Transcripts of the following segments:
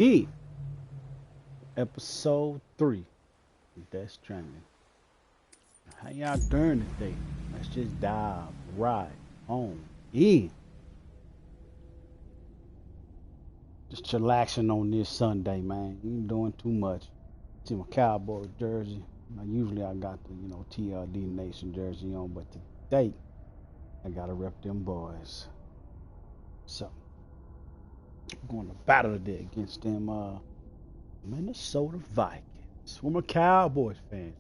E, episode 3. That's Stranding. How y'all doing today? Let's just dive right on in. Just chillaxing on this Sunday, man. Ain't doing too much. See my Cowboys jersey. Usually I got the, TLD Nation jersey on, but today I gotta rep them boys. So I'm going to battle today against them Minnesota Vikings. We're my Cowboys fans.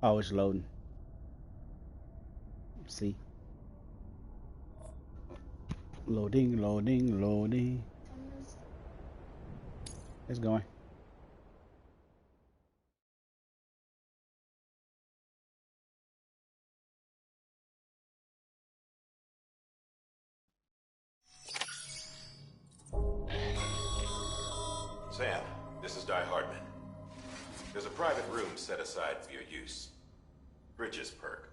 Oh, it's loading. See? Loading, loading, loading. It's going. Sam, this is Di Hardman. There's a private room set aside for your use. Bridges perk.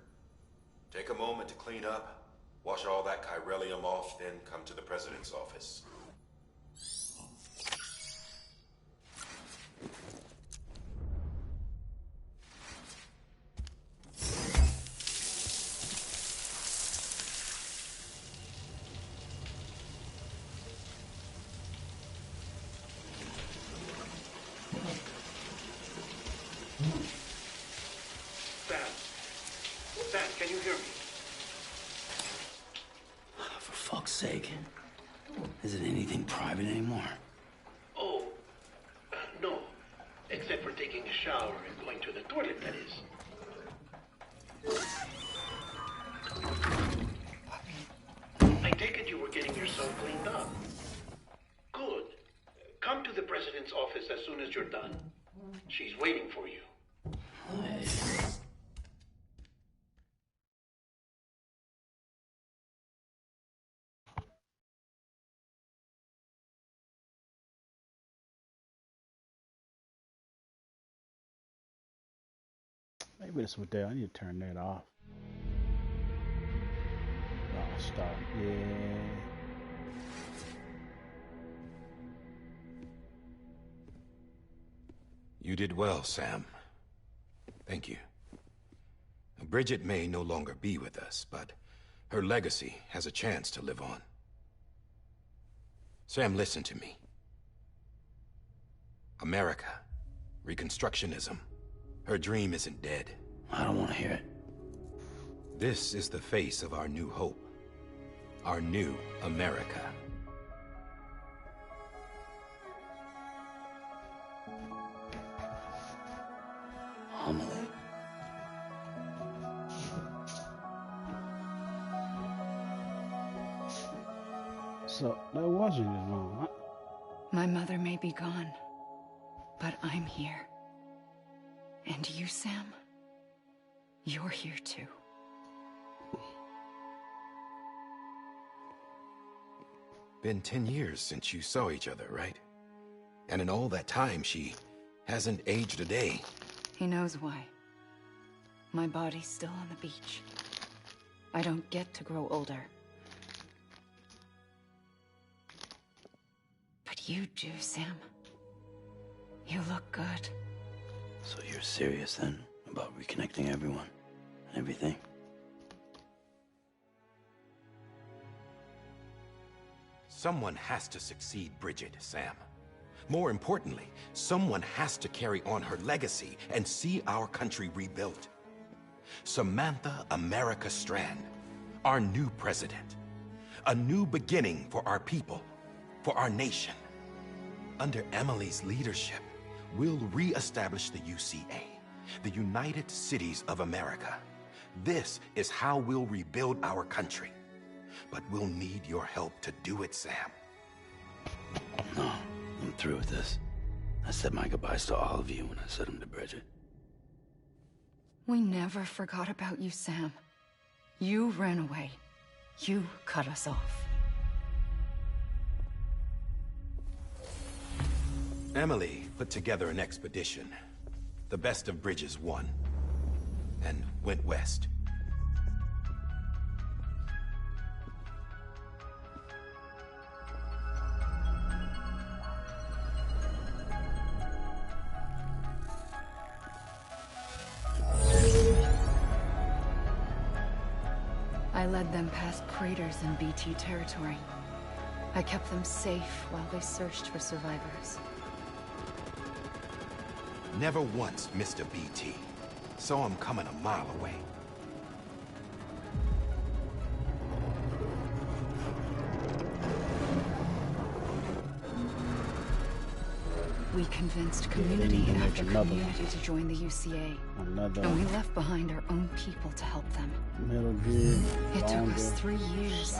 Take a moment to clean up, wash all that chiralium off, then come to the president's office. Sam, can you hear me? For fuck's sake. Isn't anything private anymore? Oh, no. Except for taking a shower and going to the toilet, that is. I take it you were getting yourself cleaned up. Good. Come to the president's office as soon as you're done. She's waiting for you. Maybe that's what I need to turn that off. I'll start. Yeah. You did well, Sam. Thank you. Bridget may no longer be with us, but her legacy has a chance to live on. Sam, listen to me. America, Reconstructionism, her dream isn't dead. I don't want to hear it. This is the face of our new hope. Our new America. Homily. So that wasn't as long, huh? My mother may be gone, but I'm here. And you, Sam, you're here too. Been 10 years since you saw each other, right? And in all that time, she hasn't aged a day. He knows why. My body's still on the beach. I don't get to grow older. But you do, Sam. You look good. So you're serious then about reconnecting everyone and everything? Someone has to succeed Bridget, Sam. More importantly, someone has to carry on her legacy and see our country rebuilt. Samantha America Strand, our new president. A new beginning for our people, for our nation. Under Emily's leadership, we'll re-establish the UCA The United Cities of America. This is how we'll rebuild our country. But we'll need your help to do it, Sam. No, I'm through with this. I said my goodbyes to all of you when I said them to Bridget. We never forgot about you, Sam. You ran away. You cut us off. Emily put together an expedition. The best of Bridges won. And went west. I led them past craters in BT territory. I kept them safe while they searched for survivors. Never once missed a BT. Saw him coming a mile away. We convinced community after community to join the UCA. And we left behind our own people to help them. Metal Gear, It took us 3 years,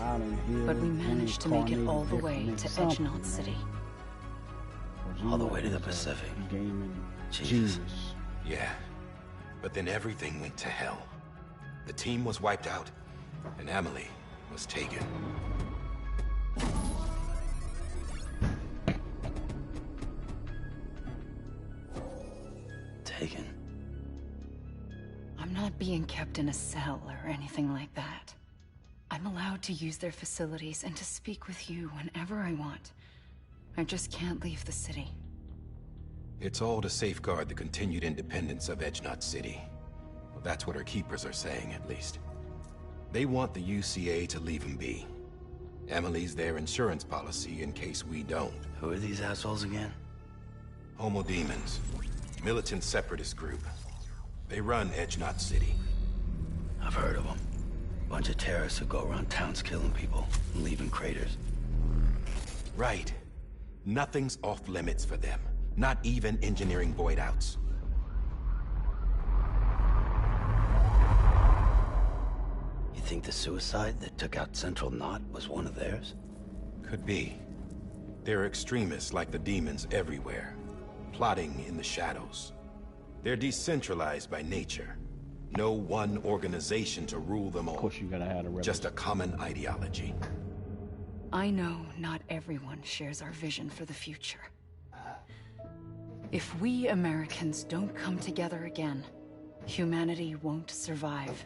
but we managed to make it all the way to Edgehnot City. All the way to the Pacific. Gaming. Jesus. Yeah. But then everything went to hell. The team was wiped out, and Emily was taken. Taken? I'm not being kept in a cell or anything like that. I'm allowed to use their facilities and to speak with you whenever I want. I just can't leave the city. It's all to safeguard the continued independence of Edgehnot City. Well, that's what our keepers are saying, at least. They want the UCA to leave him be. Emily's their insurance policy in case we don't. Who are these assholes again? Homo Demons. Militant separatist group. They run Edgehnot City. I've heard of them. Bunch of terrorists who go around towns killing people and leaving craters. Right. Nothing's off limits for them. Not even engineering void outs. You think the suicide that took out Central Knot was one of theirs? Could be. There are extremists like the demons everywhere, plotting in the shadows. They're decentralized by nature. No one organization to rule them all. Of course you gotta have a Just a common ideology. I know not everyone shares our vision for the future. If we Americans don't come together again, humanity won't survive.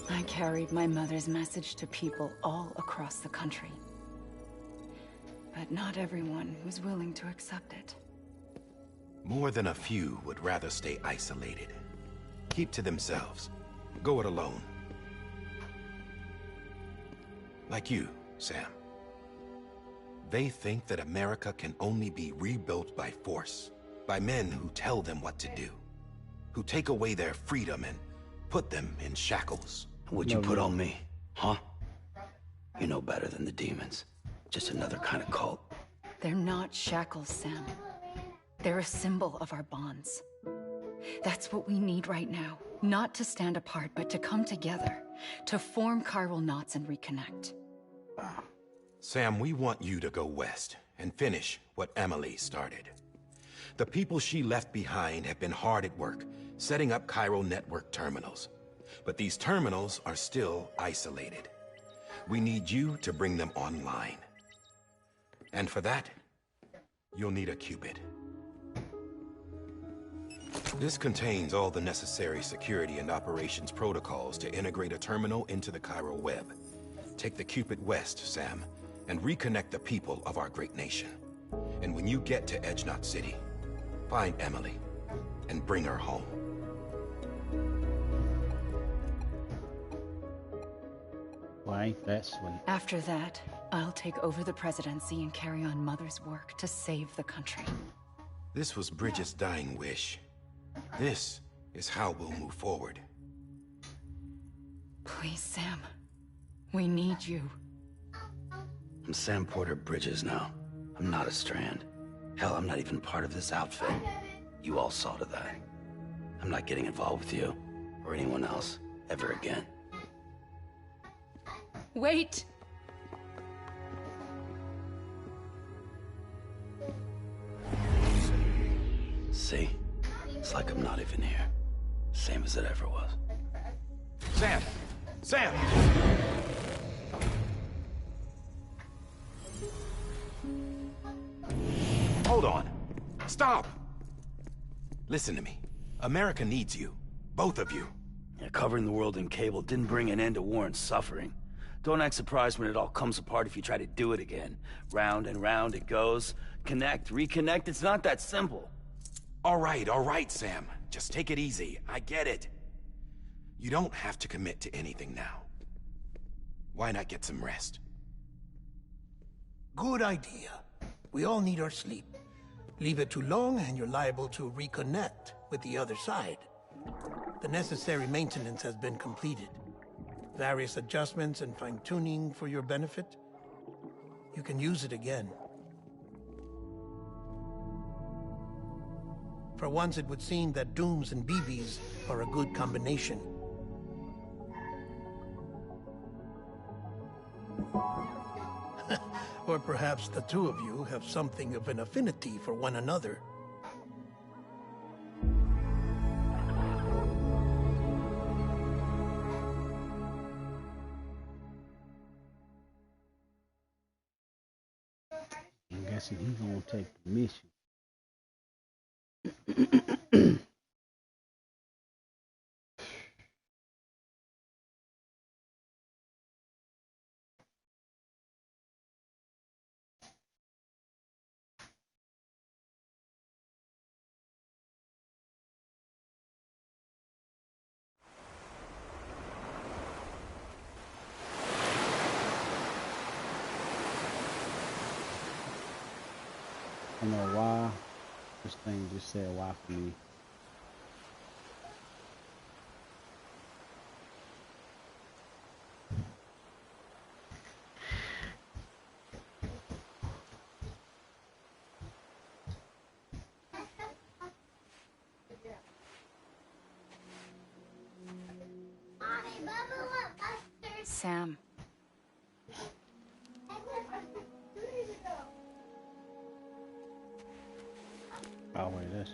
I carried my mother's message to people all across the country. But not everyone was willing to accept it. More than a few would rather stay isolated. Keep to themselves. Go it alone. Like you, Sam. They think that America can only be rebuilt by force, by men who tell them what to do, who take away their freedom and put them in shackles. What'd you put on me, huh? You know better than the demons. Just another kind of cult. They're not shackles, Sam. They're a symbol of our bonds. That's what we need right now. Not to stand apart, but to come together, to form chiral knots and reconnect. Sam, we want you to go west and finish what Emily started. The people she left behind have been hard at work, setting up chiral network terminals. But these terminals are still isolated. We need you to bring them online. And for that, you'll need a Cupid. This contains all the necessary security and operations protocols to integrate a terminal into the chiral web. Take the Cupid west, Sam, and reconnect the people of our great nation. And when you get to Edgehnot City, find Emily and bring her home. Well, ain't that sweet? After that, I'll take over the presidency and carry on Mother's work to save the country. This was Bridget's dying wish. This is how we'll move forward. Please, Sam. We need you. I'm Sam Porter Bridges now. I'm not a Strand. Hell, I'm not even part of this outfit. You all saw to that. I'm not getting involved with you, or anyone else, ever again. Wait! See? It's like I'm not even here. Same as it ever was. Sam! Sam! Hold on. Stop! Listen to me. America needs you. Both of you. Yeah, covering the world in cable didn't bring an end to war and suffering. Don't act surprised when it all comes apart if you try to do it again. Round and round it goes. Connect, reconnect, it's not that simple. All right, Sam. Just take it easy. I get it. You don't have to commit to anything now. Why not get some rest? Good idea. We all need our sleep. Leave it too long and you're liable to reconnect with the other side. The necessary maintenance has been completed. Various adjustments and fine-tuning for your benefit. You can use it again. For once, it would seem that Dooms and BBs are a good combination. Or perhaps the two of you have something of an affinity for one another. I'm guessing he's gonna take the mission. I don't know why. This thing just said why for me. Sam. Oh wait, this.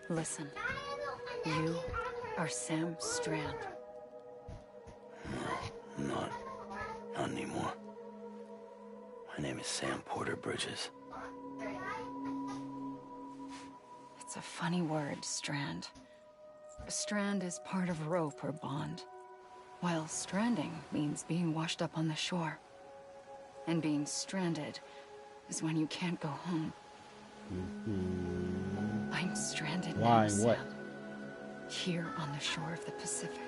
Listen. You are Sam Strand. No, I'm not. Not anymore. My name is Sam Porter Bridges. It's a funny word, Strand. A strand is part of rope or bond, while stranding means being washed up on the shore. And being stranded is when you can't go home. I'm stranded now, Why? Sam. What? Here on the shore of the Pacific.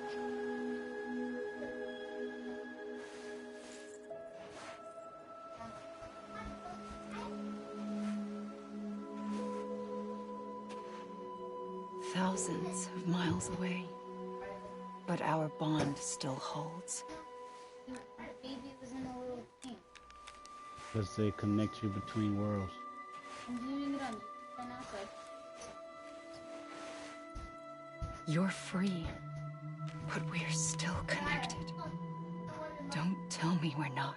Thousands of miles away. But our bond still holds. Because they connect you between worlds. You're free, but we're still connected. Don't tell me we're not.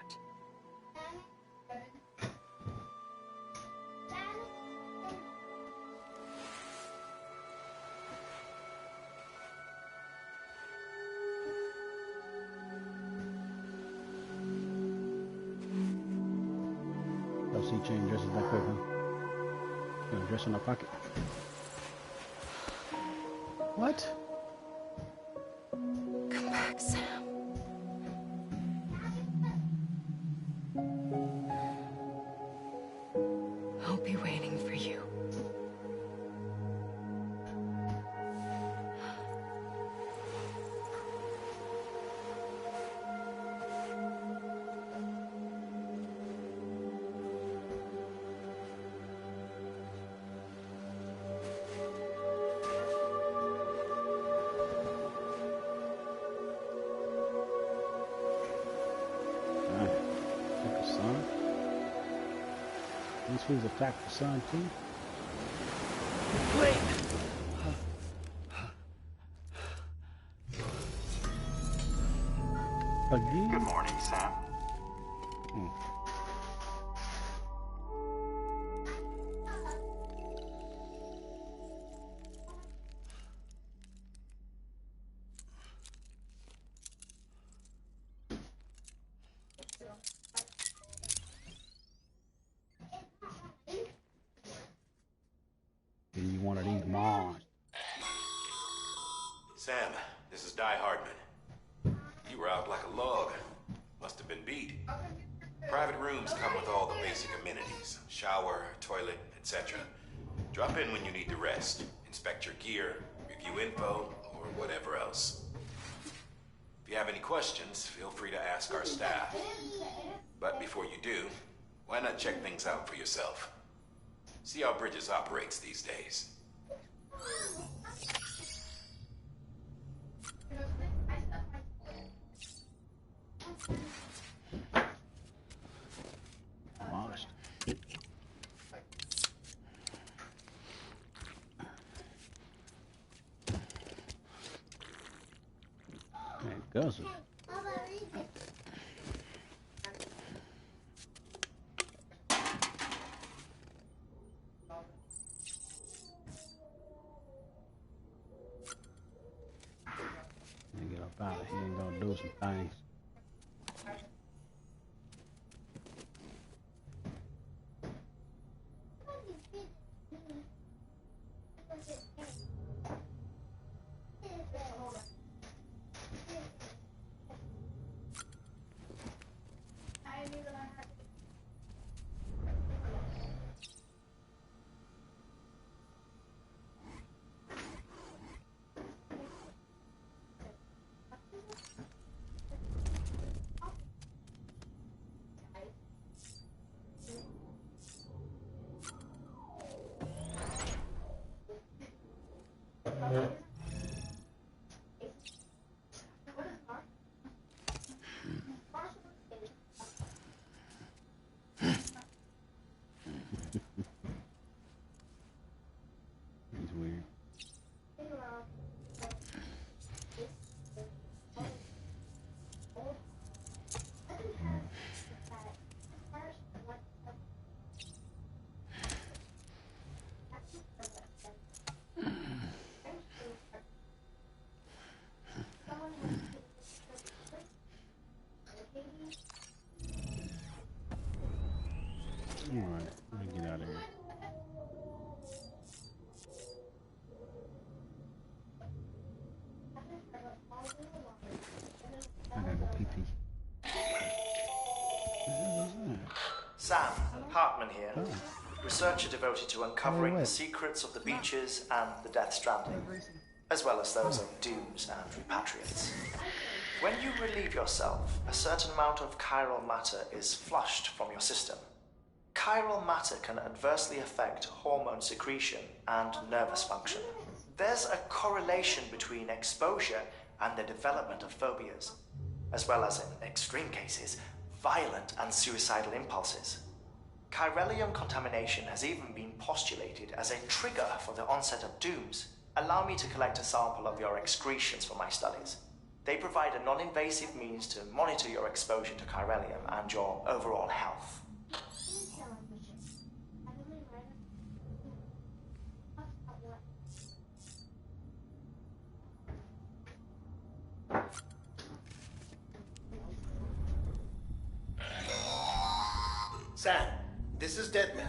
Oh, see, change dresses that quick, huh? Got a dress in our pocket. What? Come back, Sam. I'll be waiting for you. Alright. Take the sun. These fools attack the sun too. Wait! Again? Good morning, Sam. Give you one of these Mars. Sam, this is Die Hardman. You were out like a log. Must have been beat. Private rooms come with all the basic amenities. Shower, toilet, etc. Drop in when you need to rest. Inspect your gear, review info, or whatever else. If you have any questions, feel free to ask our staff. But before you do, why not check things out for yourself? See how Bridges operates these days. Modest. Man, guzzle. Get up out of here and go do some things. He's weird. All right, let me get out of here. I gotta go pee-pee. Sam, Hartman here, researcher devoted to uncovering the secrets of the beaches and the Death Stranding, as well as those of dooms and repatriates. When you relieve yourself, a certain amount of chiral matter is flushed from your system. Chiral matter can adversely affect hormone secretion and nervous function. There's a correlation between exposure and the development of phobias, as well as, in extreme cases, violent and suicidal impulses. Chiralium contamination has even been postulated as a trigger for the onset of dooms. Allow me to collect a sample of your excretions for my studies. They provide a non-invasive means to monitor your exposure to chiralium and your overall health. Sam, this is Deadman.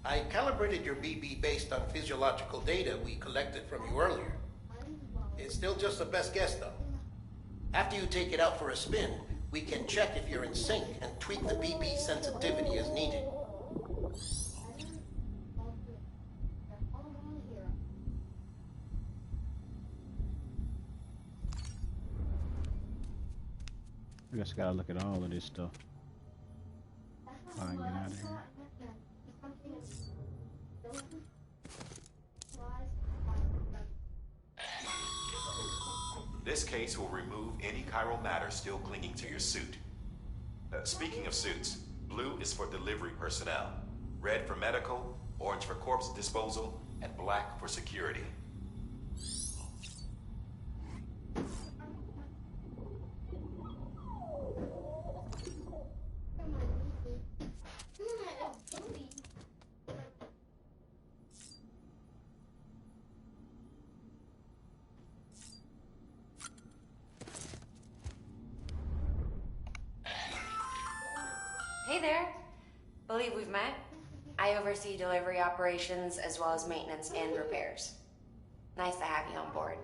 I calibrated your BB based on physiological data we collected from you earlier. It's still just a best guess, though. After you take it out for a spin, we can check if you're in sync and tweak the BB sensitivity as needed. I just gotta look at all of this stuff. I can get out of here. This case will remove any chiral matter still clinging to your suit. Speaking of suits, blue is for delivery personnel. Red for medical, orange for corpse disposal, and black for security. Hey there. Believe we've met. I oversee delivery operations as well as maintenance and repairs. Nice to have you on board.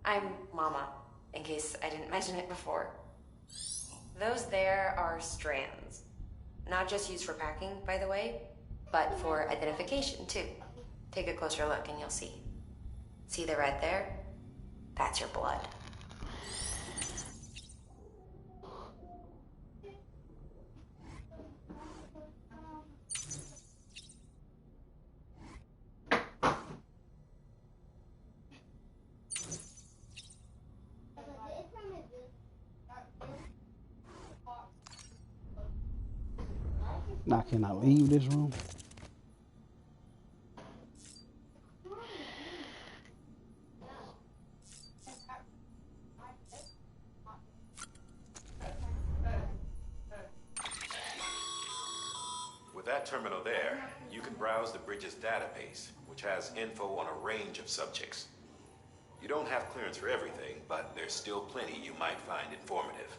I'm Mama, in case I didn't mention it before. Those there are strands. Not just used for packing, by the way, but for identification too. Take a closer look and you'll see. See the red there? That's your blood. Now can I leave this room? With that terminal there, you can browse the bridge's database, which has info on a range of subjects. You don't have clearance for everything, but there's still plenty you might find informative.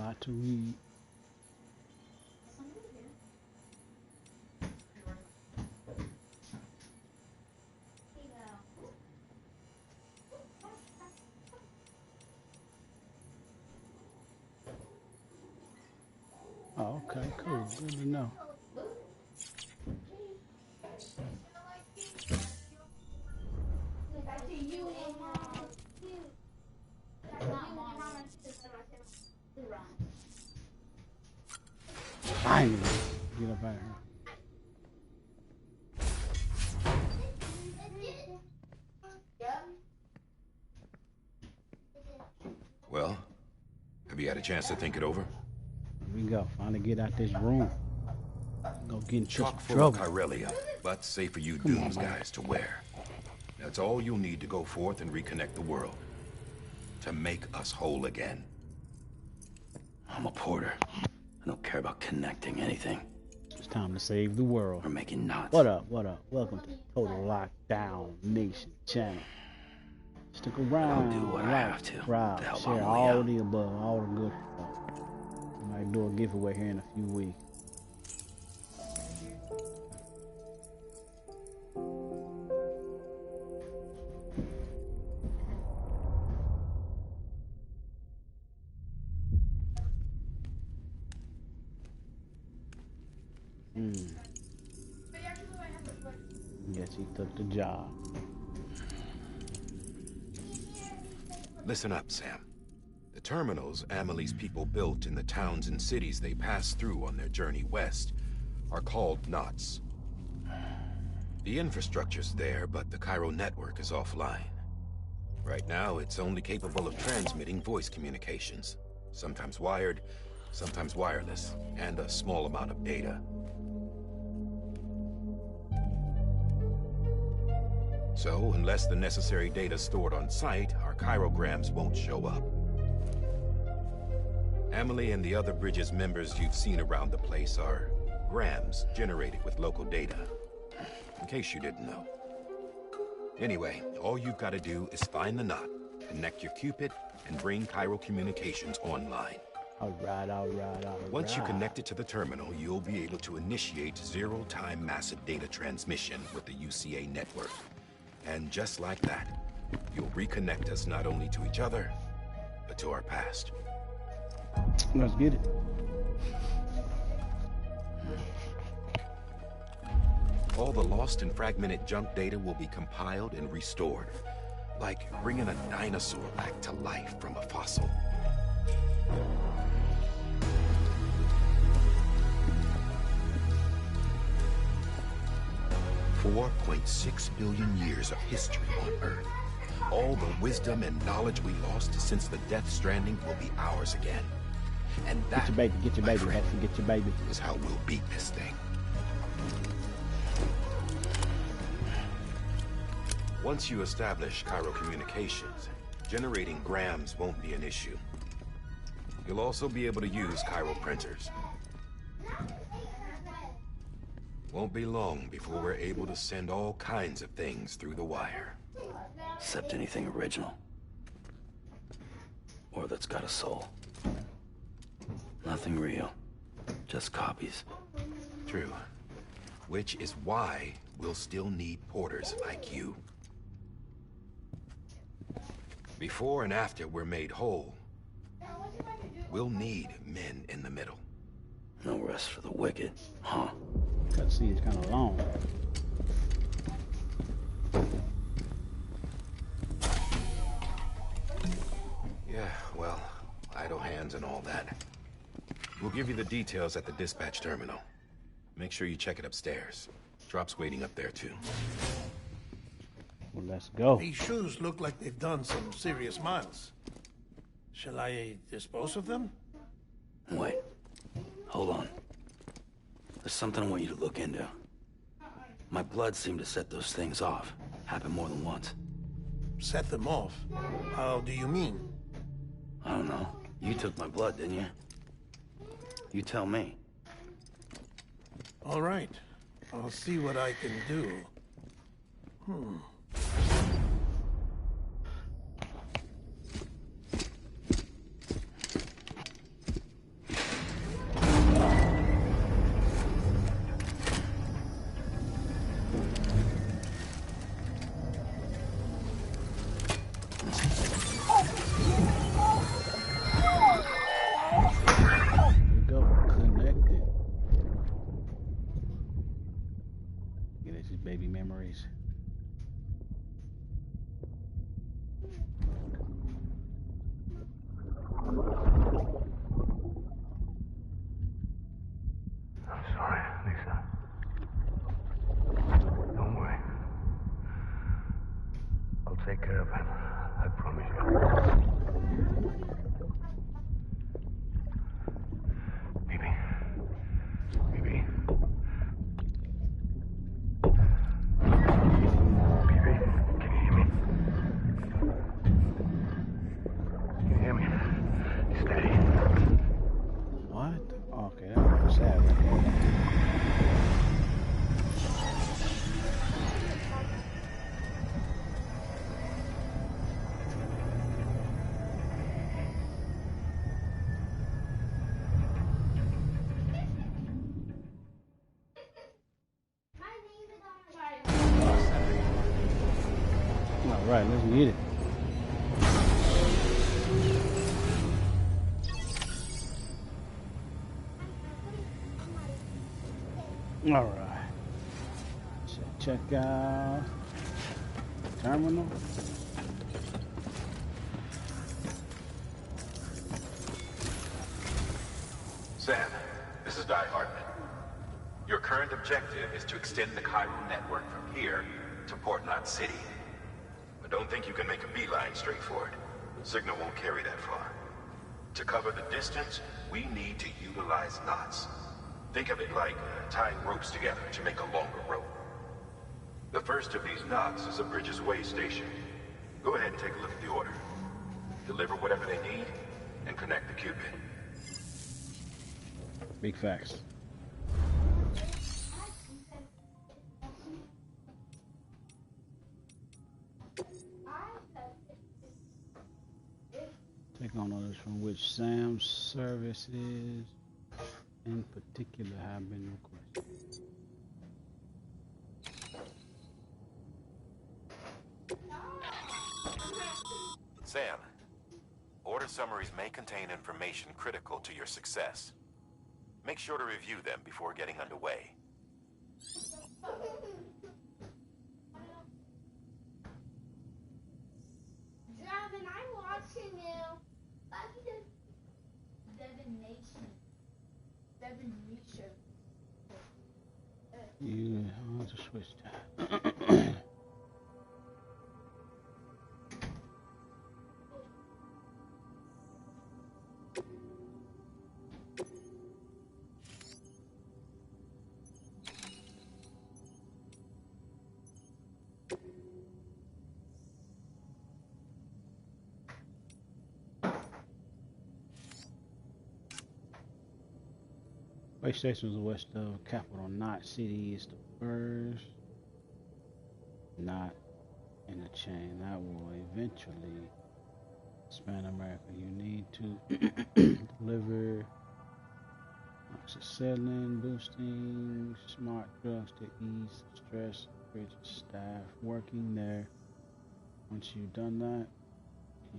lot to read. Oh, okay, cool. Good to know. Finally, get up out of here. Well, have you had a chance to think it over? Here we go. Finally get out this room. Go get into Chock some full of trouble. chiralium, but safe for you Come on, Dooms man. guys to wear. That's all you'll need to go forth and reconnect the world. To make us whole again. I'm a porter. I don't care about connecting anything. It's time to save the world. Or making knots. What up? What up? Welcome to Total Lockdown Nation channel. Stick around. I'll do what I like, have to subscribe, help share Amelie all out. the above, all the good stuff. I might do a giveaway here in a few weeks. Guess he took the job. Listen up, Sam. The terminals Amelie's people built in the towns and cities they passed through on their journey west are called knots. The infrastructure's there, but the Cairo network is offline. Right now, it's only capable of transmitting voice communications. Sometimes wired, sometimes wireless, and a small amount of data. So, unless the necessary data stored on site, our chirograms won't show up. Amelie and the other Bridges members you've seen around the place are grams generated with local data. In case you didn't know. Anyway, all you've got to do is find the knot, connect your Cupid, and bring Cairo communications online. Alright, alright. Once you connect it to the terminal, you'll be able to initiate zero-time massive data transmission with the UCA network. And just like that, you'll reconnect us not only to each other, but to our past. Let's get it. All the lost and fragmented junk data will be compiled and restored, like bringing a dinosaur back to life from a fossil. $4.6 billion years of history on Earth. All the wisdom and knowledge we lost since the death stranding will be ours again. And that, Get your baby, my friend, get your baby. is how we'll beat this thing. Once you establish Cairo communications, generating grams won't be an issue. You'll also be able to use Cairo printers. Won't be long before we're able to send all kinds of things through the wire. Except anything original. Or that's got a soul. Nothing real. Just copies. True. Which is why we'll still need porters like you. Before and after we're made whole, we'll need men in the middle. No rest for the wicked, huh? Cutscene's kind of long. Yeah, well, idle hands and all that. We'll give you the details at the dispatch terminal. Make sure you check it upstairs. Drop's waiting up there, too. Well, let's go. These shoes look like they've done some serious miles. Shall I dispose of them? Wait. Hold on. There's something I want you to look into. My blood seemed to set those things off. Happened more than once. Set them off? How do you mean? I don't know. You took my blood, didn't you? You tell me. All right. I'll see what I can do. baby memories. I'm sorry, Lisa. Don't worry. I'll take care of him. I promise you. Baby. Baby. Baby, can you hear me? Can you hear me? Steady. What? Okay, that was sad. All right, let's get it. All right. Check out terminal. Sam, this is Di Hartman. Your current objective is to extend the chiral network from here to Port Knot City. But don't think you can make a beeline straight for it. Signal won't carry that far. To cover the distance, we need to utilize knots. Think of it like tying ropes together to make a longer rope. The first of these knots is a Bridges Way station. Go ahead and take a look at the order. Deliver whatever they need, and connect the Cupid. Big facts. Take on orders from which Sam's services in particular have been requested. Sam, order summaries may contain information critical to your success. Make sure to review them before getting underway. Draven, I'm watching you. TLD Nation. You want to switch that. Base station is west of capital Knot City is the first knot in the chain that will eventually span America. You need to deliver oxyacetylene boosting smart drugs to ease stress bridge staff working there. Once you've done that,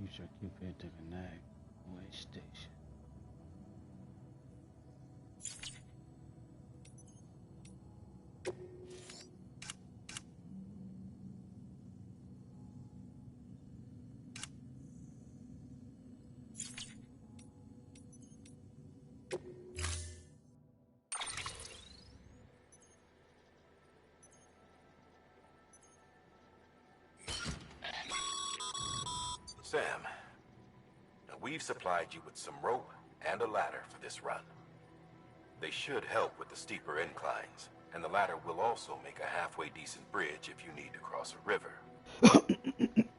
use your Cupid to connect way station. Sam, we've supplied you with some rope and a ladder for this run. They should help with the steeper inclines, and the ladder will also make a halfway decent bridge if you need to cross a river.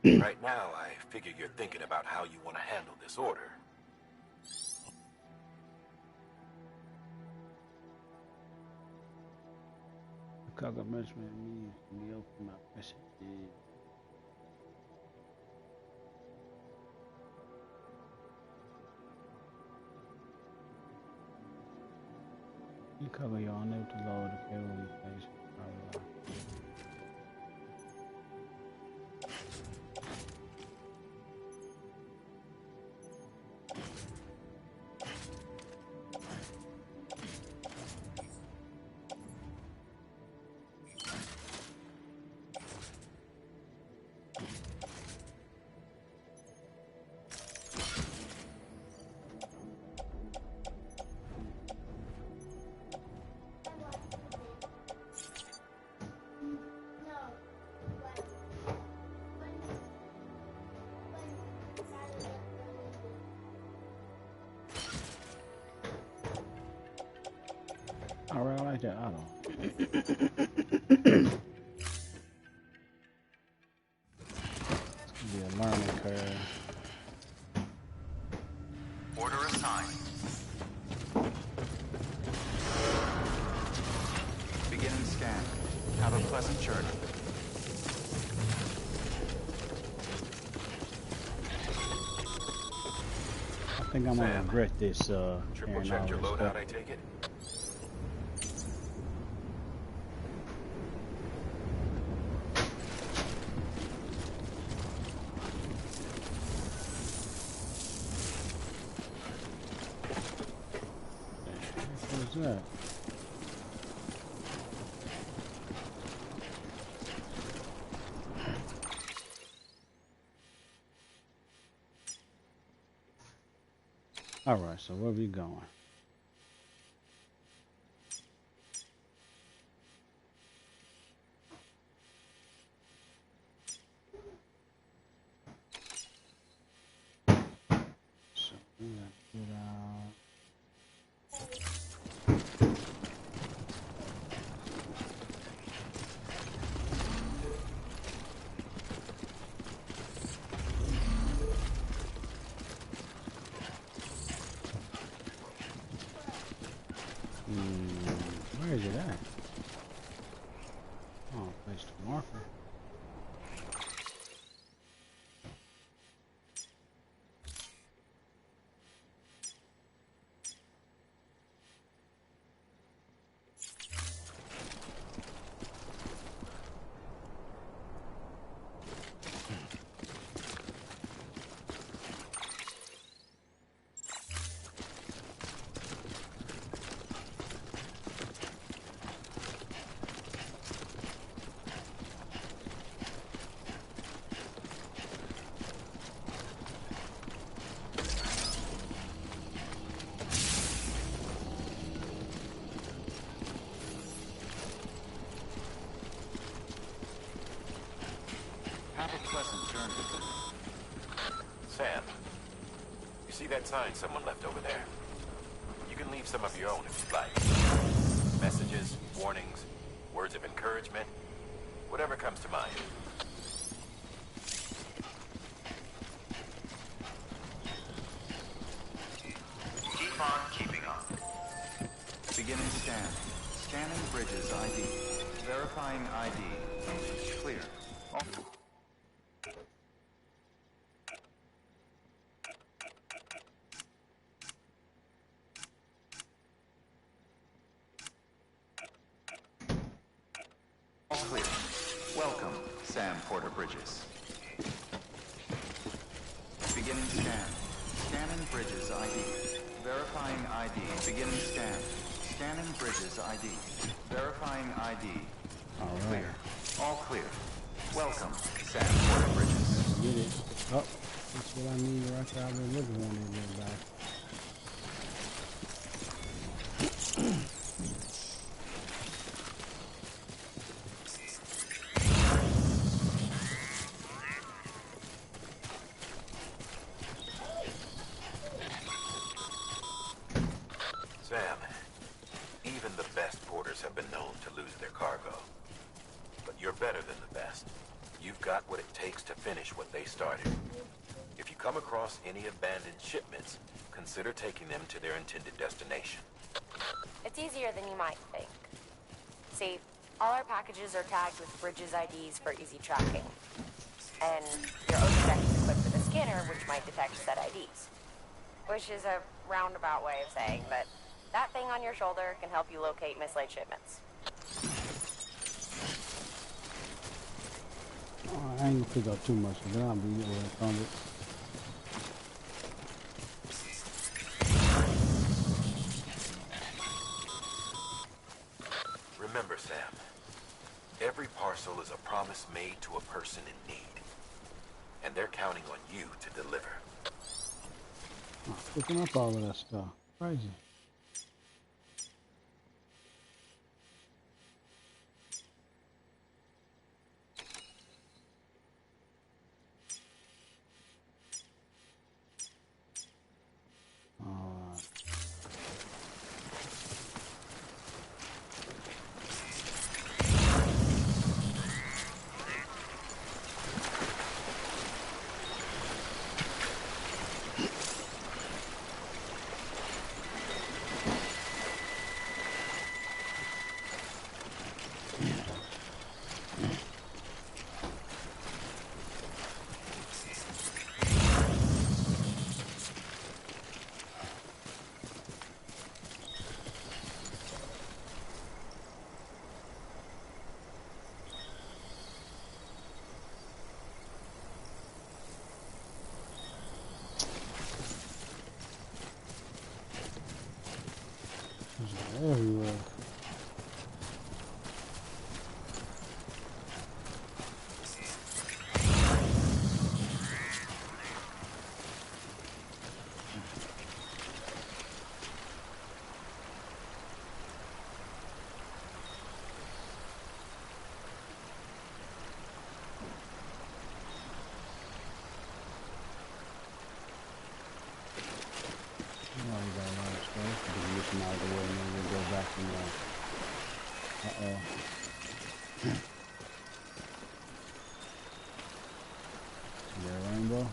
Right now, I figure you're thinking about how you want to handle this order. The cargo management means me open my message. You cover your unable to load the cable replacement. like that auto. Be a learning curve. Order assigned. Beginning scan. Have a pleasant journey. I think I'm gonna regret this. Triple checked your loadout, I take it? What's that? All right, so where we going? So we got to get out. Where is it at? Oh, place the marker. Have a pleasant journey. Sam, you see that sign someone left over there? You can leave some of your own if you'd like. Messages, warnings, words of encouragement, whatever comes to mind. Keep on keeping on. Beginning scan. Scanning bridges ID. Verifying ID. Clear. Oh. All clear. Welcome, Sam Porter Bridges. Beginning scan. Scanning bridges ID. Verifying ID. Beginning scan. Scanning bridges ID. Verifying ID. All right. Clear. All clear. Welcome, Sam Porter Bridges. Get it. Oh, that's what I need right there. I've been looking on it real bad. Sam, even the best porters have been known to lose their cargo. But you're better than the best. You've got what it takes to finish what they started. If you come across any abandoned shipments, consider taking them to their intended destination. It's easier than you might think. See, all our packages are tagged with Bridges IDs for easy tracking. And your OG deck is equipped with a scanner which might detect said IDs. Which is a roundabout way of saying that that thing on your shoulder can help you locate mislaid shipments. Oh, I ain't gonna pick up too much because I'll be from it. Remember, Sam, every parcel is a promise made to a person in need. And they're counting on you to deliver. Oh, picking up all of that stuff. Crazy. Yeah, rainbow.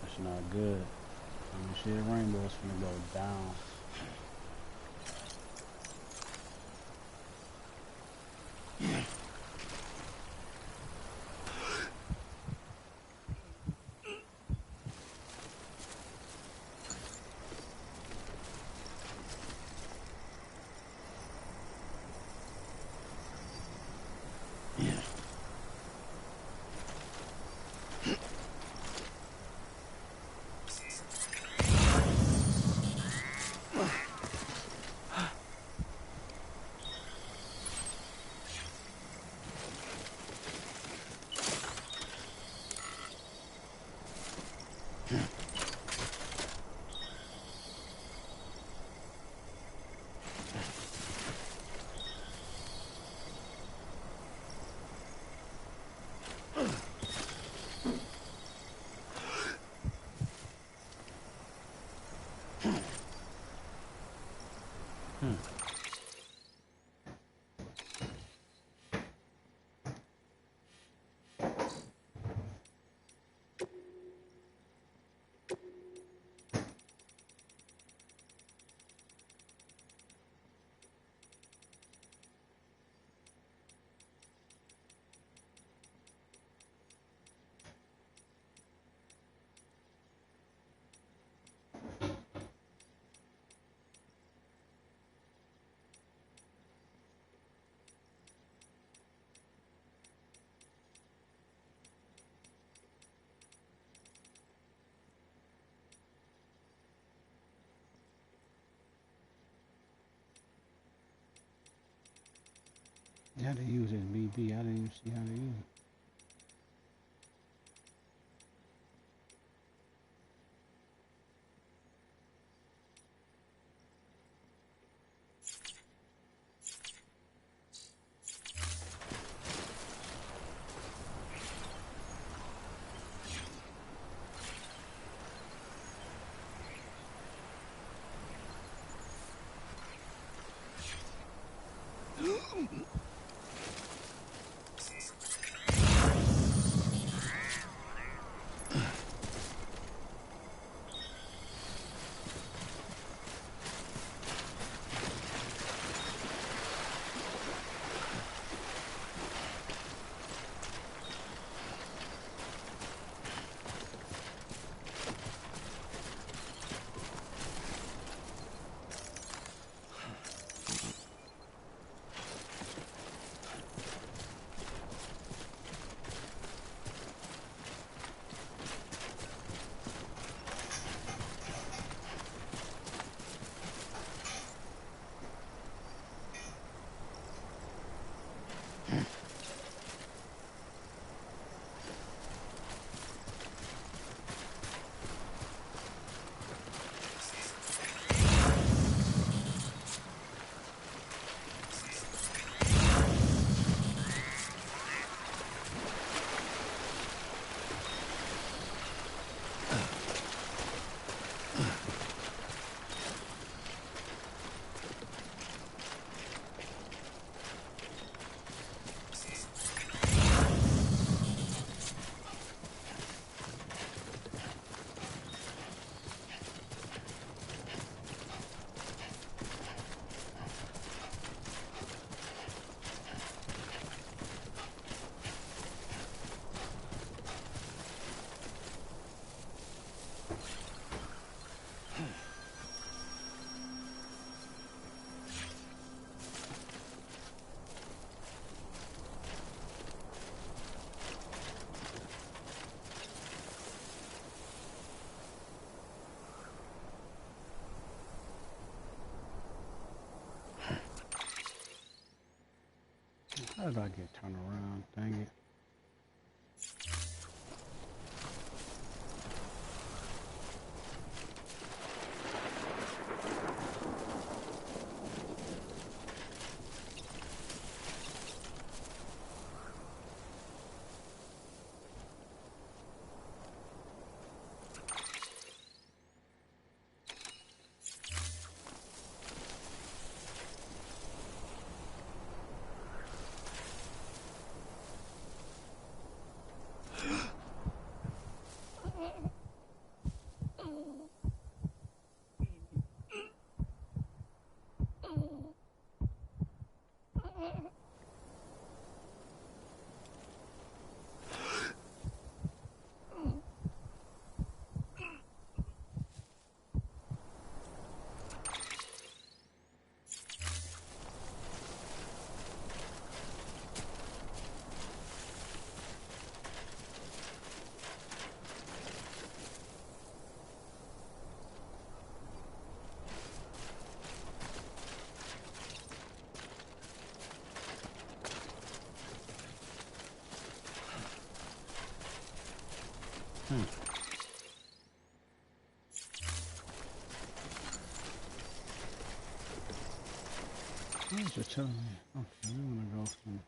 That's not good. When you see a rainbow, it's gonna go down. How to use this BB? I didn't even see how to use it. How did I get turned around? Dang it. Where's your telling me? Okay, we want to go from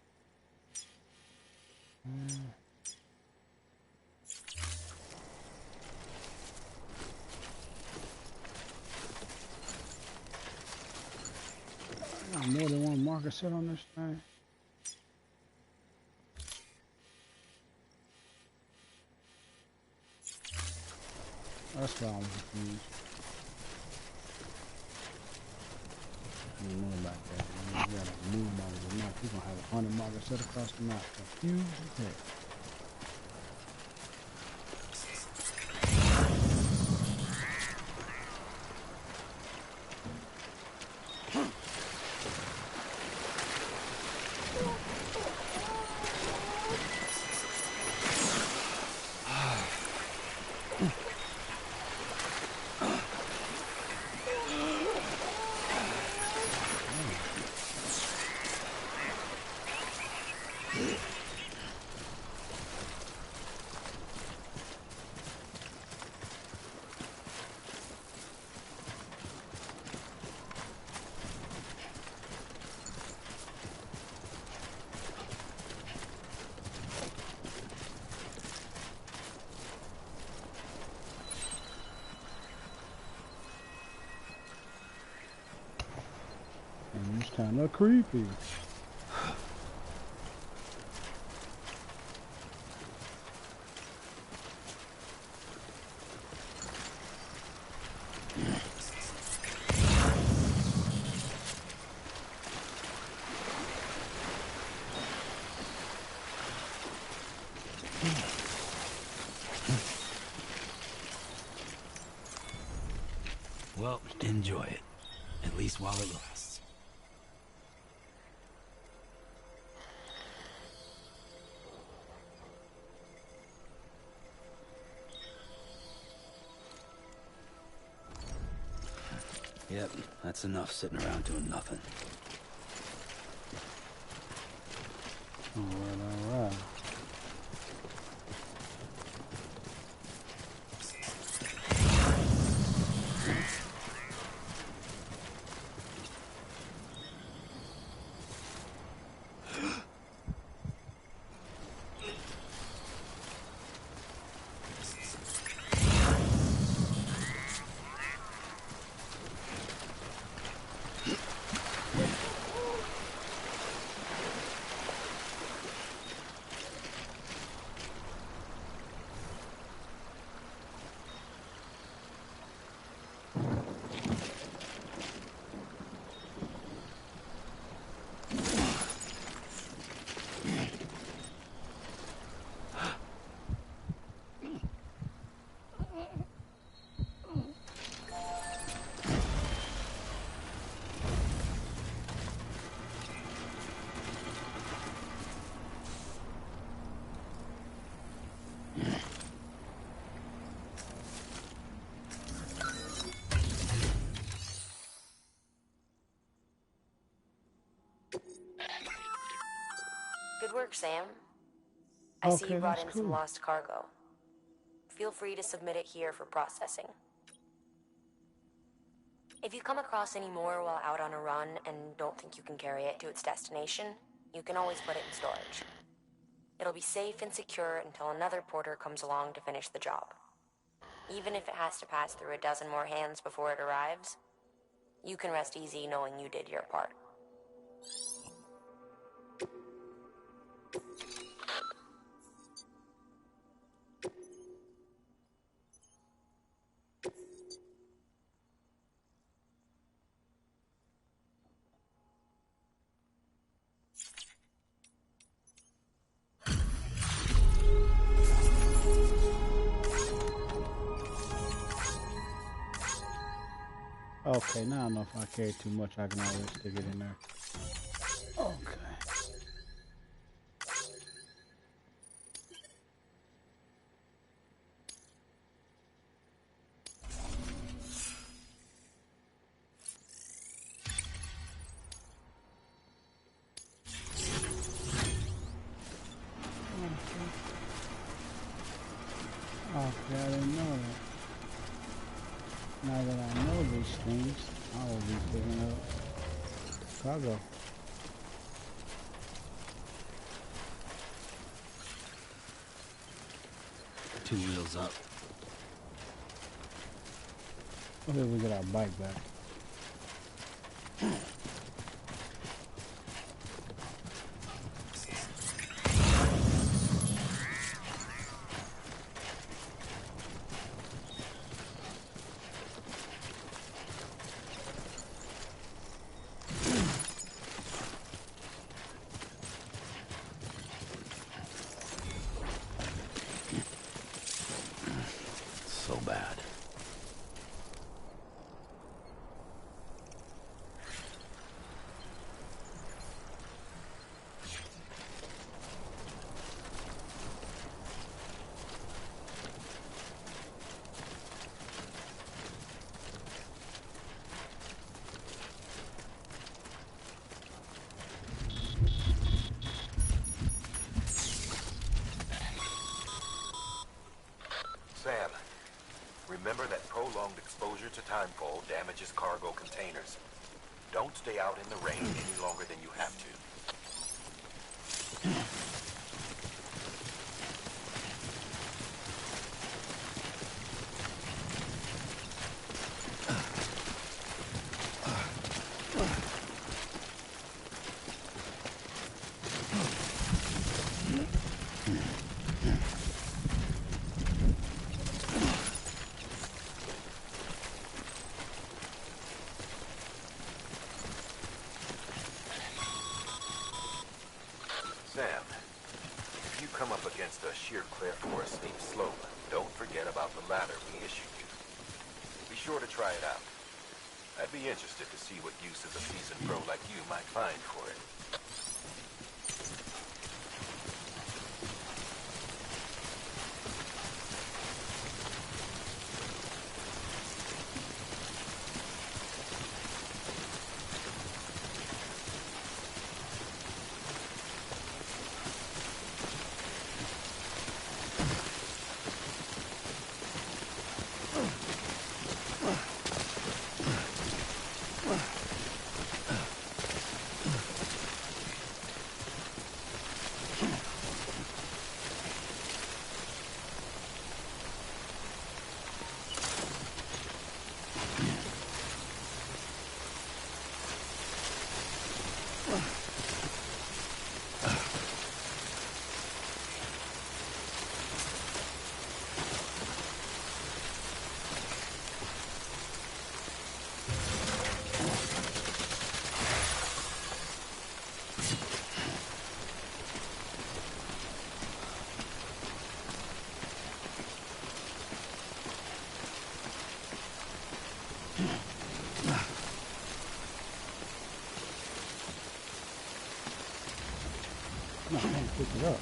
I got more than one marker set on this thing. That's why I'm confused. I don't know about that. Man. We gotta move markers a map. We're gonna have 100 markers set across the map. Confused as heck. It's kind of creepy. Well, enjoy it. At least while it lasts. Yep, that's enough sitting around doing nothing. All right. Good work, Sam. I see you brought in some cool. lost cargo. Feel free to submit it here for processing. If you come across any more while out on a run and don't think you can carry it to its destination, you can always put it in storage. It'll be safe and secure until another porter comes along to finish the job. Even if it has to pass through a dozen more hands before it arrives, you can rest easy knowing you did your part. Okay, now I know if I carry too much, I can always stick it in there. Okay. Okay, I didn't know that. Now that I know these things, I will be picking up a cargo. Two wheels up. Okay, we get our bike back. So bad. Sam, remember that prolonged exposure to timefall damages cargo containers. Don't stay out in the rain any longer than you have to. Sam, if you come up against a sheer cliff or a steep slope, don't forget about the ladder we issued you. Be sure to try it out. I'd be interested to see what uses a seasoned pro like you might find for it. No, I can't pick it up.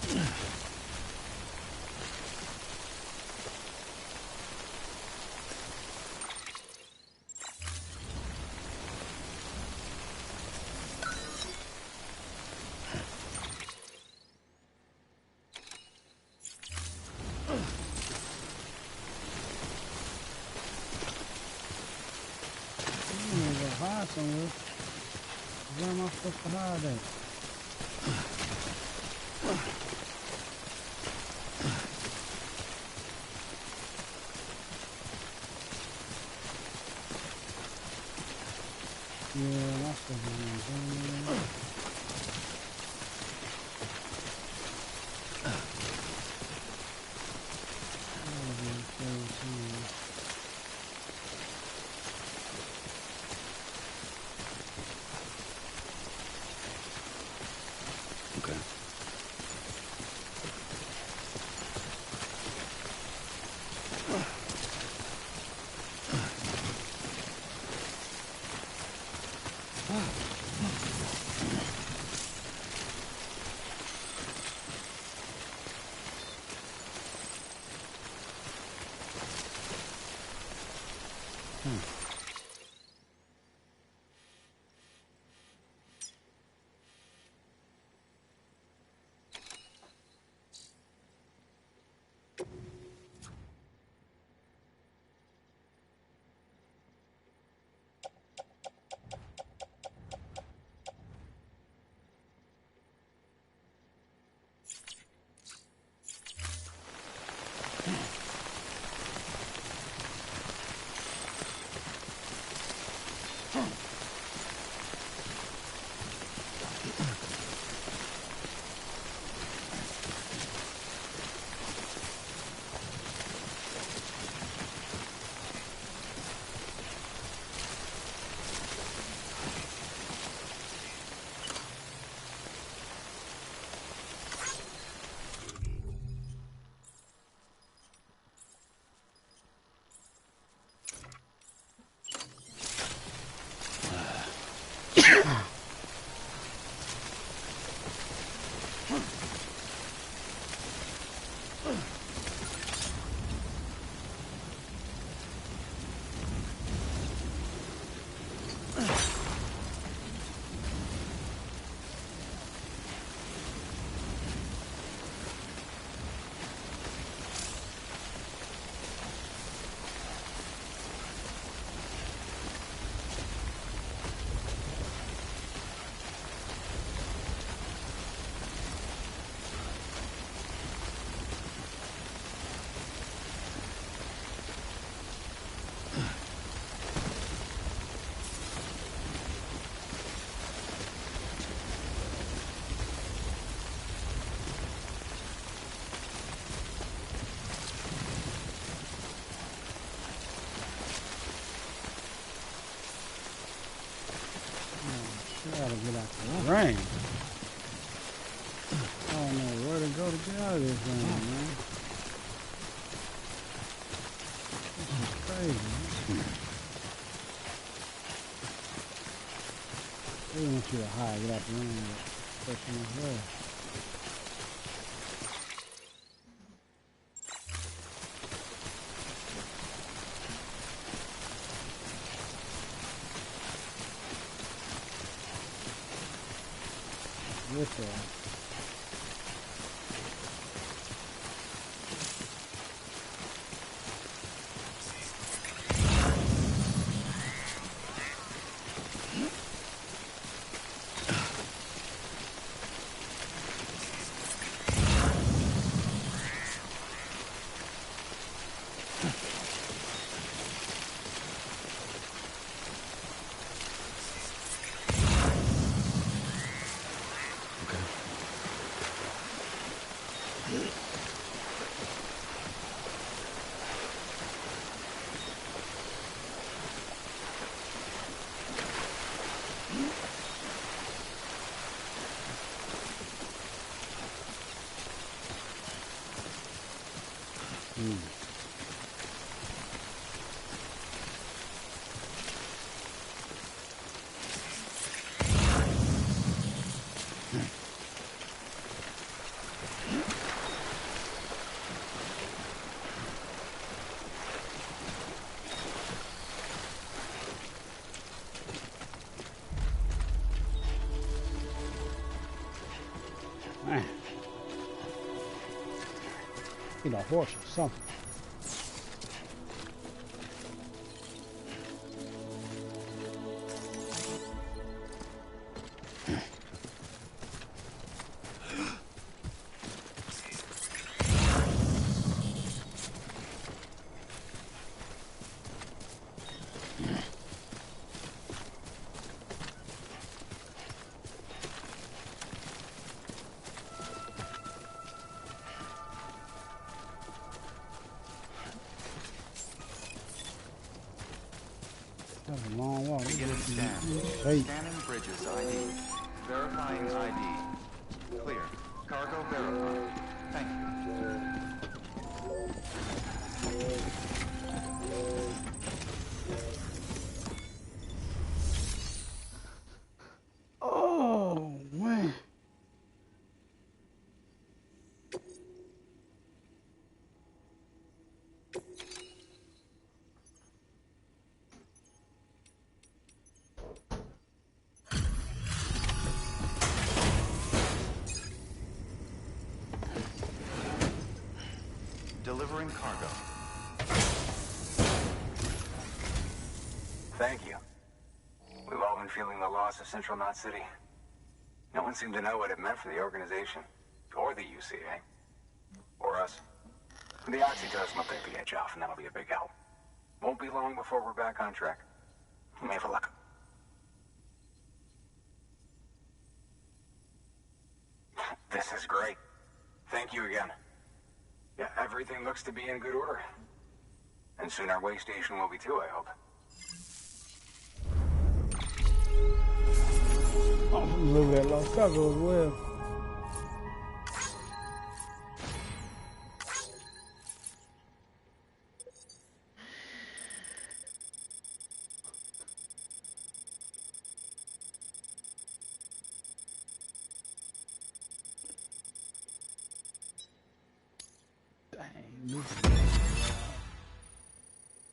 Hide somewhere. Where am I supposed to hide at? Yeah, that's the one. Okay. Gotta get out the rain. I don't know where to go to get out of this rain, man. This is crazy. They want you to hide, get out the rain, but push them as well. With that. Man. Get a horse or something. That's a long walk. Beginning scan. Hey. Scanning bridges ID. Verifying ID. Clear. Cargo verified. Thank you. Oh, man. Delivering cargo. Thank you. We've all been feeling the loss of Central Knot City. No one seemed to know what it meant for the organization, or the UCA, or us. The oxytocin will take the edge off, and that'll be a big help. Won't be long before we're back on track. We may have a luck. Everything looks to be in good order. And soon our way station will be too, I hope. I'm from over at Los Cocos as well.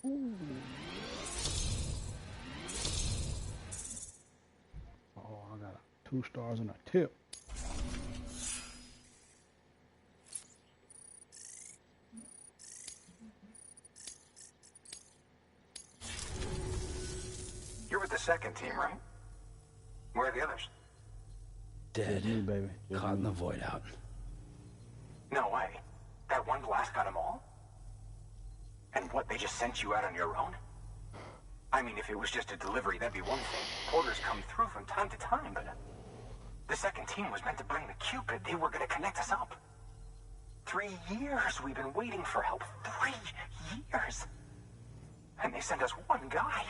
Ooh. Oh, I got 2 stars and a tip. You're with the second team, right? Where are the others? Dead. Me, baby. Caught in the void out. No way. That one blast got them all? And what, they just sent you out on your own? I mean, if it was just a delivery, that'd be one thing. Porters come through from time to time, but the second team was meant to bring the Cupid. They were going to connect us up. 3 years we've been waiting for help. 3 years. And they sent us one guy.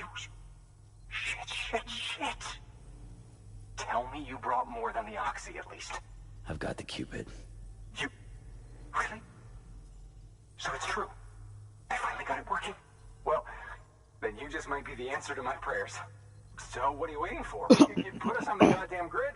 Shit. Tell me you brought more than the Oxy, at least. I've got the Cupid. You... Really? So it's true. I finally got it working. Well, then you just might be the answer to my prayers. So what are you waiting for? You put us on the goddamn grid.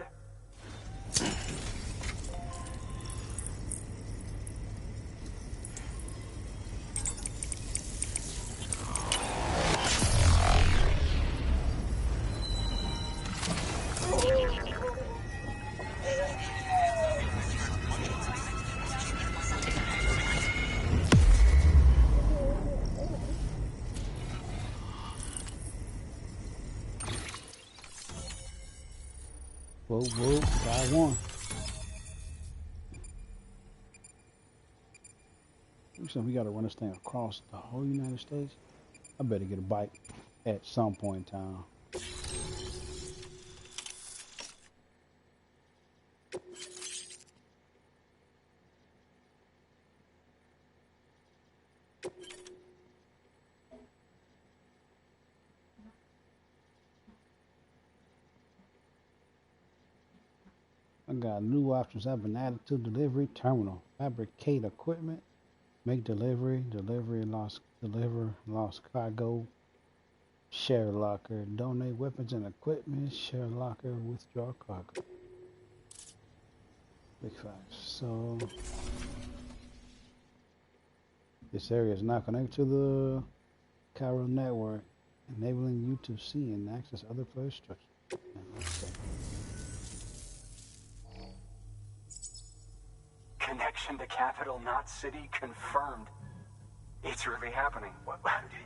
Whoa, got one. You said we gotta run this thing across the whole United States? I better get a bike at some point in time. I got new options have been added to delivery terminal. Fabricate equipment, make deliver lost cargo, share locker, donate weapons and equipment, share locker, withdraw cargo. Big facts. So this area is not connected to the Cairo network, enabling you to see and access other player structures. Okay. Connection to capital, not city, confirmed. It's really happening.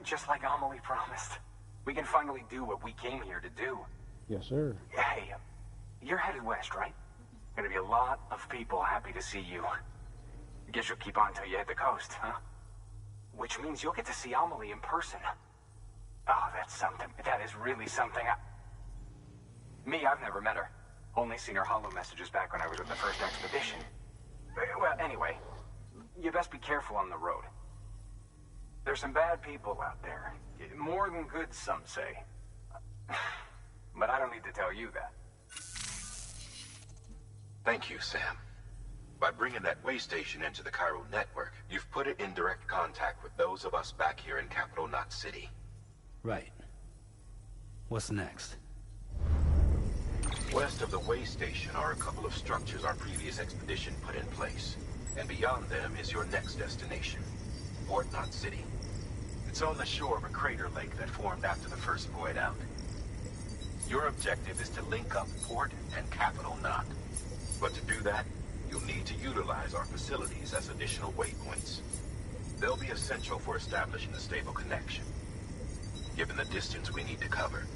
Just like Amelie promised. We can finally do what we came here to do. Yes, sir. Hey, you're headed west, right? Gonna be a lot of people happy to see you. Guess you'll keep on till you hit the coast, huh? Which means you'll get to see Amelie in person. Oh, that's something. That is really something. Me, I've never met her. Only seen her holo messages back when I was with the first expedition. Well, anyway, you best be careful on the road. There's some bad people out there. More than good, some say. But I don't need to tell you that. Thank you, Sam. By bringing that way station into the Cairo network, you've put it in direct contact with those of us back here in Capital Knot City. Right. What's next? West of the way station are a couple of structures our previous expedition put in place. And beyond them is your next destination, Port Knot City. It's on the shore of a crater lake that formed after the first void out. Your objective is to link up Port and Capital Knot. But to do that, you'll need to utilize our facilities as additional waypoints. They'll be essential for establishing a stable connection. Given the distance we need to cover,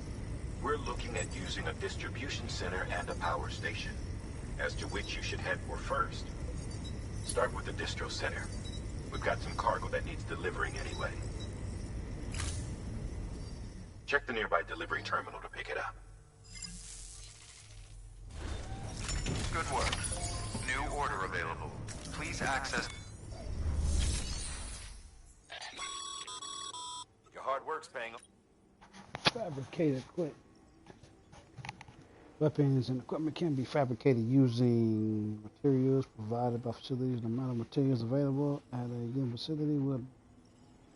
we're looking at using a distribution center and a power station, as to which you should head for first. Start with the distro center. We've got some cargo that needs delivering anyway. Check the nearby delivery terminal to pick it up. Good work. New order available. Please access... hard work's paying off. Fabricated equipment. Weapons and equipment can be fabricated using materials provided by facilities. The amount of materials available at a given facility will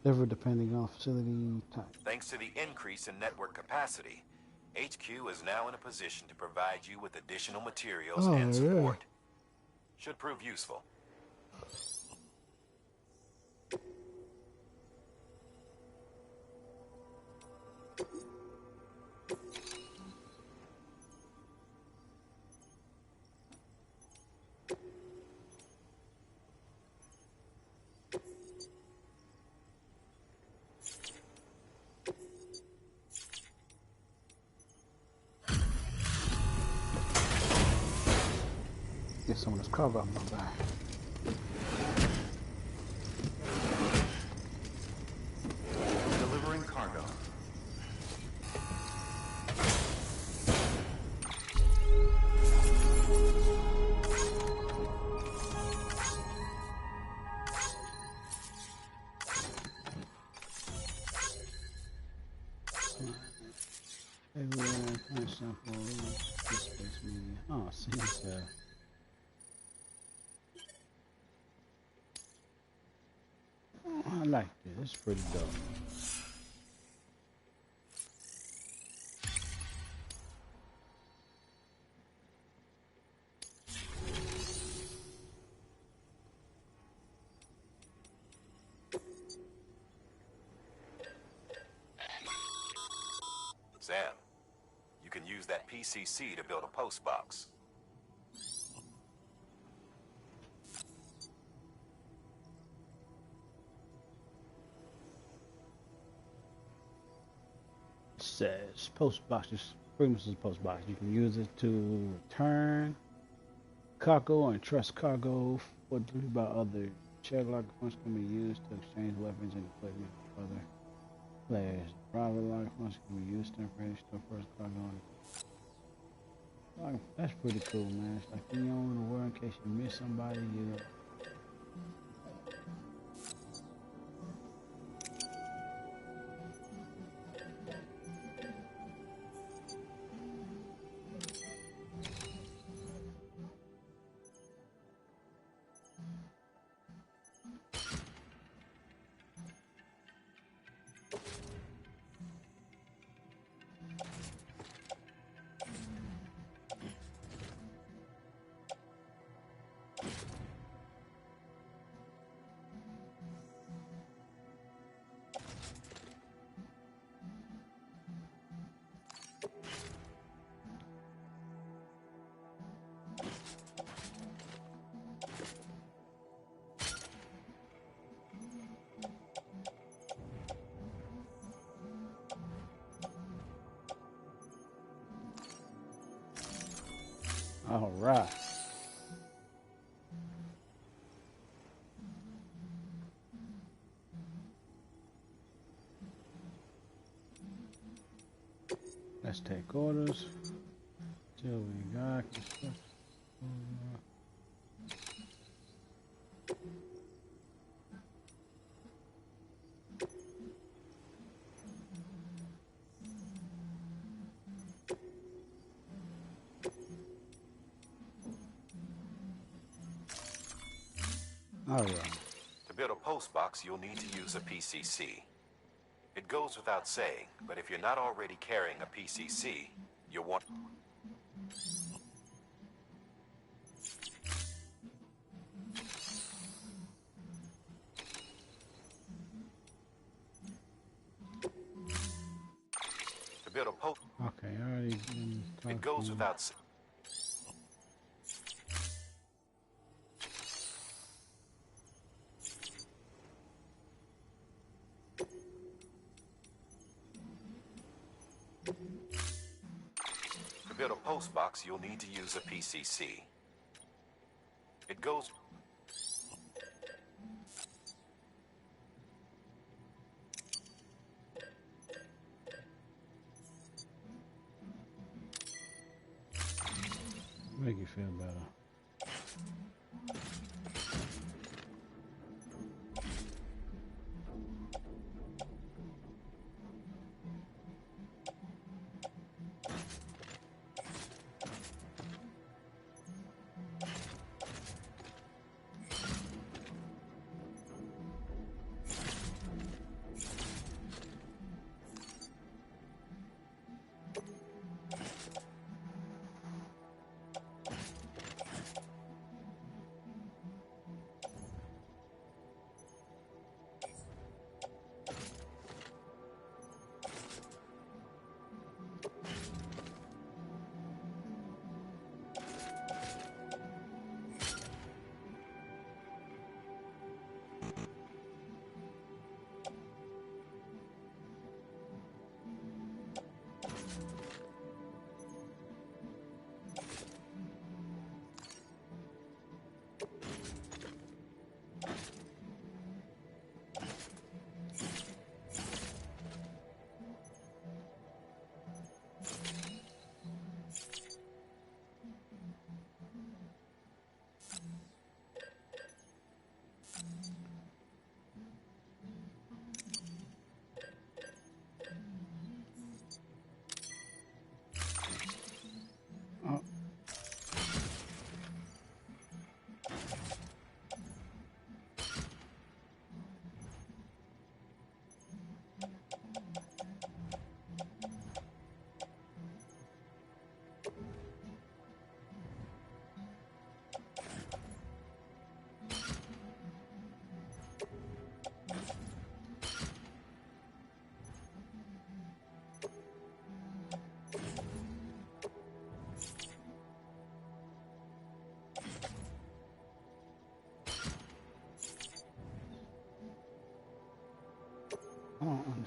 differ depending on facility type. Thanks to the increase in network capacity, HQ is now in a position to provide you with additional materials and support. Should prove useful. Get some of this cover on my back. Delivering cargo. Everyone, kind sample, space media. Oh, see, I like this. It's pretty dope. Sam, you can use that PCC to build a post box. Says post boxes, pretty much is a post box. You can use it to return cargo and trust cargo for delivery by other. Shared locker funds can be used to exchange weapons and equipment with other players. Private locker funds can be used to temporarily store first cargo on. That's pretty cool, man. It's like you know in the world in case you miss somebody, you know. All right. Let's take orders. Till we got all right. To build a post box, you'll need to use a PCC. It goes without saying, but if you're not already carrying a PCC, you'll want... To build a post... Okay, I already... It goes without saying. To build a post box, you'll need to use a PCC. It goes... Make you feel better.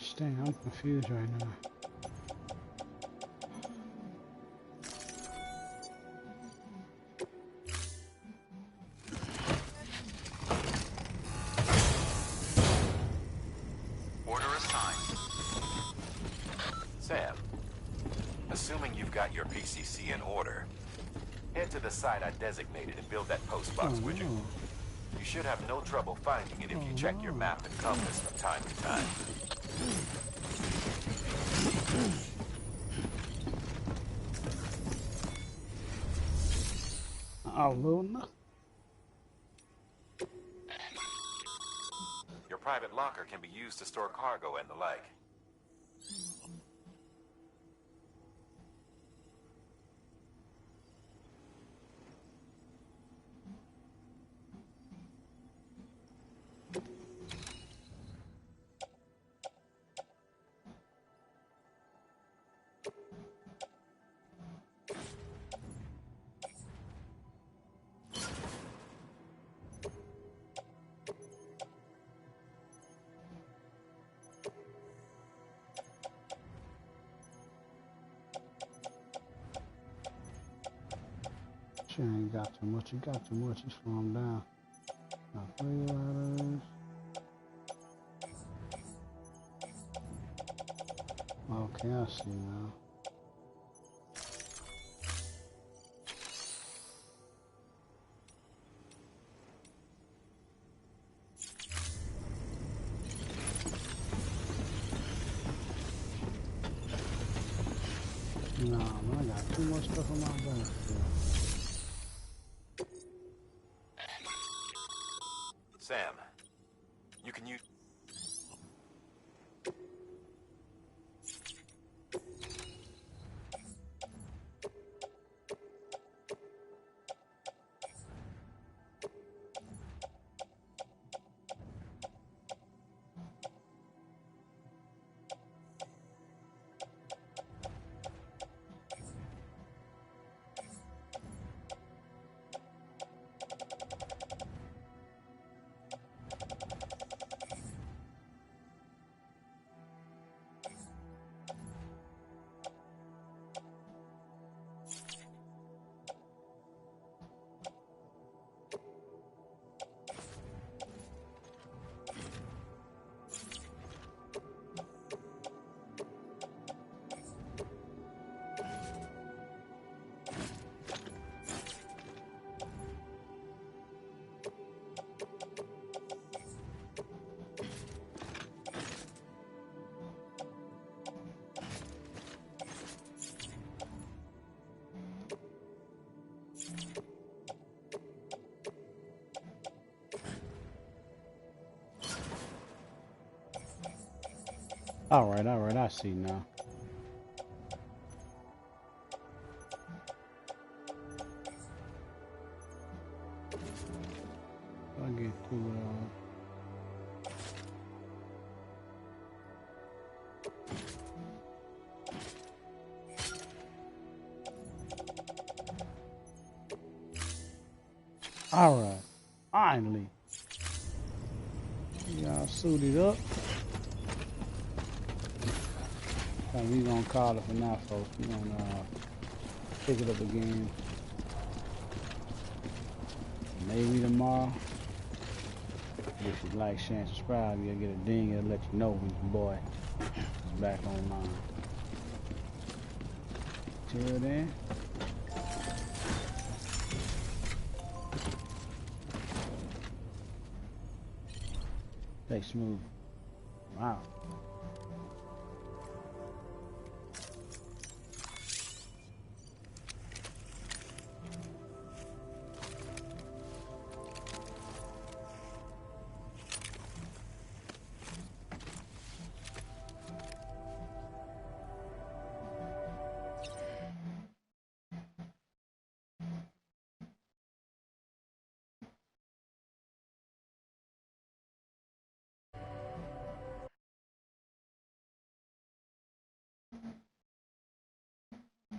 understand. I'm confused right now. Order assigned. Sam, assuming you've got your PCC in order, head to the site I designated and build that post box widget. You should have no trouble finding it if you check your map and compass from time to time. Oh, Luna. Your private locker can be used to store cargo and the like. She ain't got too much. You got too much. You slow him down. Got 3 letters. Okay, I see now. Nah, man, I got too much stuff on my back. Sam, you can use... All right, I see now. I get to all right, finally. Y'all suited up. We gonna call it for now, folks. We gonna pick it up again. Maybe tomorrow. If you like, share, and subscribe, you'll get a ding. It'll let you know when your boy is back online. Till then. Stay smooth. Wow.